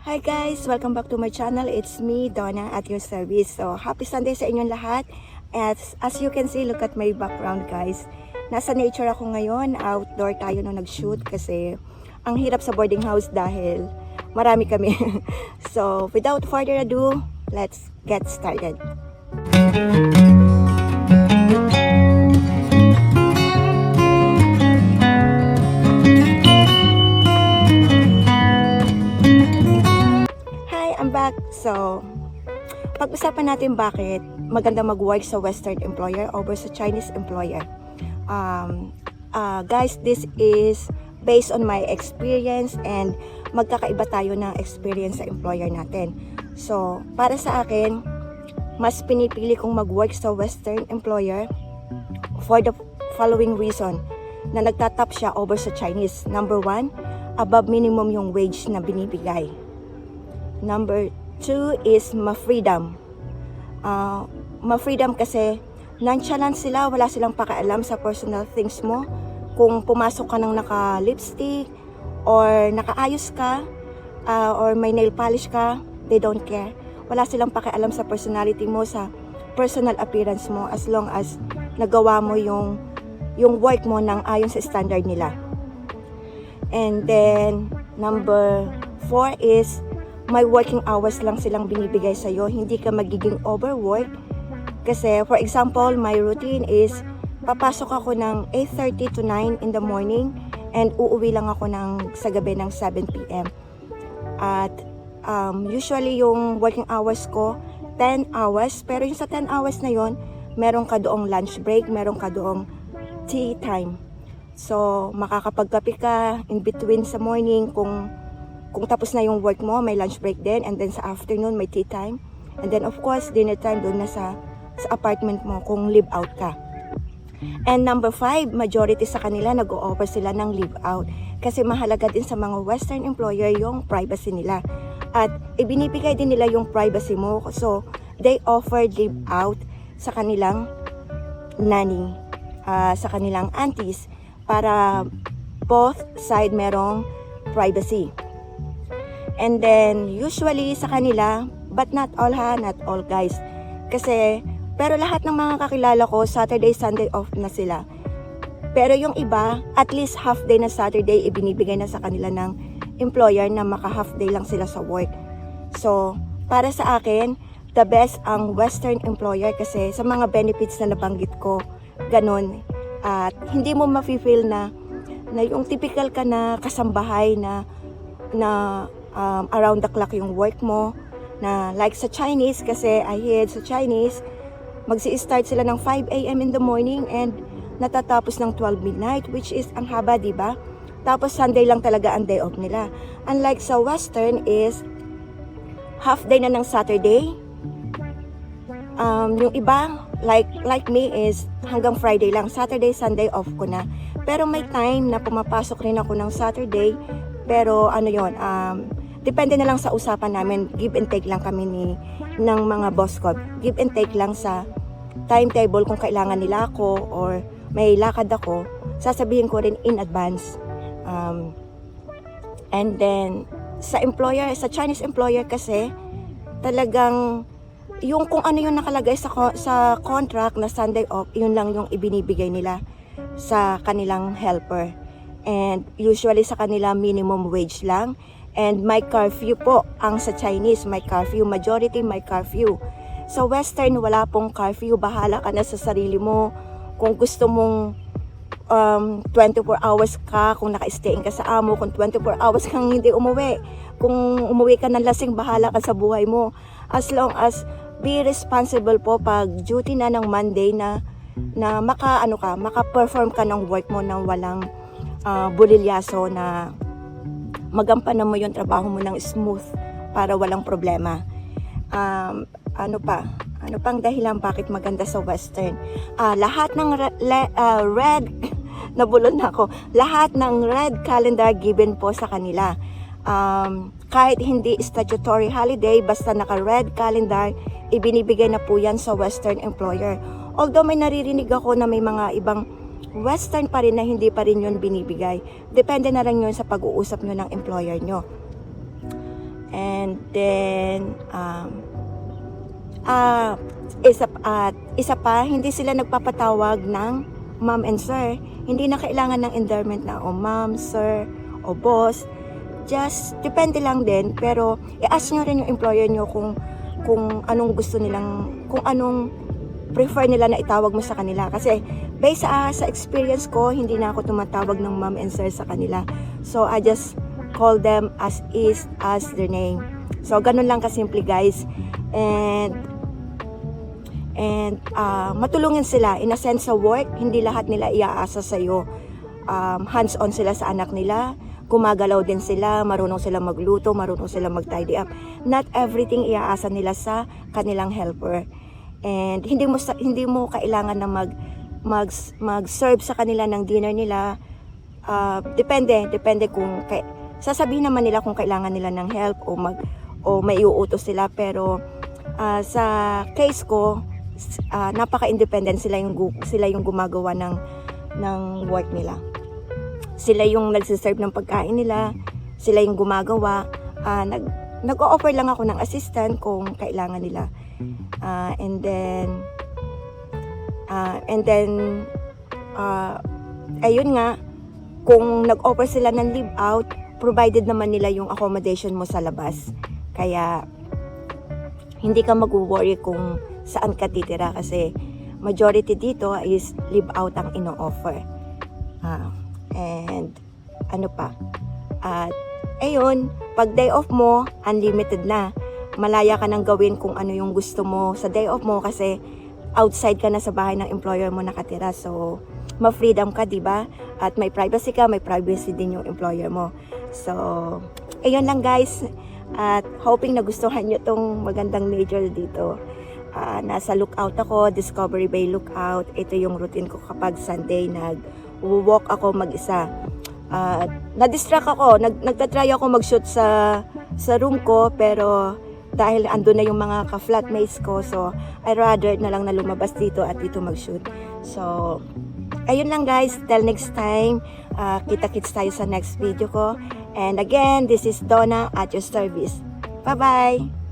Hi guys! Welcome back to my channel. It's me, Donna, at your service. So, happy Sunday sa inyong lahat. As you can see, look at my background guys. Nasa nature ako ngayon. Outdoor tayo nung nag-shoot kasi ang hirap sa boarding house dahil marami kami. So, without further ado, let's get started. I'm back. So, pag-usapan natin bakit maganda mag-work sa Western employer over sa Chinese employer. Guys, this is based on my experience and magkakaiba tayo ng experience sa employer natin. So, para sa akin, mas pinipili kong mag-work sa Western employer for the following reason na nagtatap siya over sa Chinese. Number 1, above minimum yung wage na binibigay. Number 2 is ma-freedom. Ma-freedom kasi nonchalant sila, wala silang pakialam sa personal things mo. Kung pumasok ka ng naka-lipstick or nakaayos ka or may nail polish ka, they don't care. Wala silang pakialam sa personality mo, sa personal appearance mo as long as nagawa mo yung work mo ng ayon sa standard nila. And then number 4 is may working hours lang silang binibigay sa'yo. Hindi ka magiging overwork. Kasi, for example, my routine is, papasok ako ng 8:30 to 9 in the morning and uuwi lang ako sa gabi ng 7 p.m. At usually yung working hours ko, 10 hours. Pero yung sa 10 hours na yon, meron ka doong lunch break, meron ka doong tea time. So, makakapagkape ka in between sa morning kung tapos na yung work mo, may lunch break din, and then sa afternoon may tea time, and then of course dinner time doon na sa apartment mo kung live out ka. And number 5, majority sa kanila nag-o-offer sila ng live out kasi mahalaga din sa mga Western employer yung privacy nila at ibinibigay din nila yung privacy mo, so they offer live out sa kanilang nanny, sa kanilang aunties para both side merong privacy. And then, usually sa kanila, but not all guys. Kasi, pero lahat ng mga kakilala ko, Saturday, Sunday off na sila. Pero yung iba, at least half day na Saturday, ibinibigay na sa kanila ng employer na maka half day lang sila sa work. So, para sa akin, the best ang Western employer kasi sa mga benefits na nabanggit ko, ganun. At hindi mo mafe-feel na yung typical ka na kasambahay na around the clock yung work mo, na like sa Chinese, kasi I heard sa Chinese magsi-start sila ng 5 a.m. in the morning and natatapos ng 12 midnight, which is ang haba, diba? Tapos Sunday lang talaga ang day off nila. Unlike sa Western is half day na ng Saturday. Yung iba like me is hanggang Friday lang, Saturday, Sunday off ko na. Pero may time na pumapasok rin ako ng Saturday, pero ano yon, depende na lang sa usapan namin. Give and take lang kami ng mga boss ko. Give and take lang sa timetable kung kailangan nila ako or may lakad ako. Sasabihin ko rin in advance. And then, sa Chinese employer kasi, talagang yung kung ano yung nakalagay sa contract na Sunday off, yun lang yung ibinibigay nila sa kanilang helper. And usually sa kanila minimum wage lang. And may curfew po ang sa Chinese, may curfew, majority may curfew. Sa Western, wala pong curfew, bahala ka na sa sarili mo. Kung gusto mong 24 hours ka, kung naka-stayin ka sa amo, kung 24 hours kang hindi umuwi. Kung umuwi ka ng lasing, bahala ka sa buhay mo. As long as be responsible po pag duty na ng Monday na maka-perform ka ng work mo ng walang bulilyaso, na magampanan mo yung trabaho mo ng smooth para walang problema. Ano pang dahilan bakit maganda sa Western? Lahat ng red nabulol na ako. Lahat ng red calendar given po sa kanila. Kahit hindi statutory holiday, basta naka-red calendar, ibinibigay na po yan sa Western employer. Although may naririnig ako na may mga ibang Western pa rin na hindi pa rin yun binibigay. Depende na lang yun sa pag-uusap nyo ng employer nyo. And then, isa pa, hindi sila nagpapatawag ng ma'am and sir. Hindi na kailangan ng endearment na o ma'am, sir, o boss. Just, depende lang din. Pero, i-ask nyo rin yung employer nyo kung anong gusto nilang, kung anong prefer nila na itawag mo sa kanila. Kasi, based sa experience ko, hindi na ako tumatawag ng ma'am and sir sa kanila. So, I just call them as is, as their name. So, ganun lang kasimple, guys. And matulungin sila in a sense sa work. Hindi lahat nila iaasa sa'yo. Hands-on sila sa anak nila. Gumagalaw din sila, marunong sila magluto, marunong sila mag-tidy up. Not everything iaasa nila sa kanilang helper. And hindi mo kailangan na mag-serve sa kanila ng dinner nila. Depende kung sasabihin naman nila kung kailangan nila ng help o may iuutos sila, pero sa case ko, napaka-independent, sila yung gumagawa ng work nila. Sila yung nagsiserve ng pagkain nila, sila yung gumagawa. Nag-o-offer lang ako ng assistant kung kailangan nila. And then ayun nga, kung nag-offer sila ng leave out, provided naman nila yung accommodation mo sa labas. Kaya hindi ka mag-worry kung saan ka titira, kasi majority dito is leave out ang ino-offer. And ano pa? Ayun, pag day off mo, unlimited na. Malaya ka nang gawin kung ano yung gusto mo sa day off mo, kasi outside ka na sa bahay ng employer mo nakatira. So, ma-freedom ka, di ba? At may privacy ka, may privacy din yung employer mo. So, ayun lang, guys. At hoping nagustuhan nyo tong magandang nature dito. Nasa lookout ako, Discovery Bay Lookout. Ito yung routine ko kapag Sunday nag-walk ako mag-isa. Na-distract ako, nagtatry ako mag-shoot sa room ko, pero dahil andun na yung mga ka-flatmates ko, so I rather na lang na lumabas dito at dito mag-shoot. So, ayun lang, guys. Till next time, kita-kits tayo sa next video ko. And again, this is Donna at your service. Bye-bye!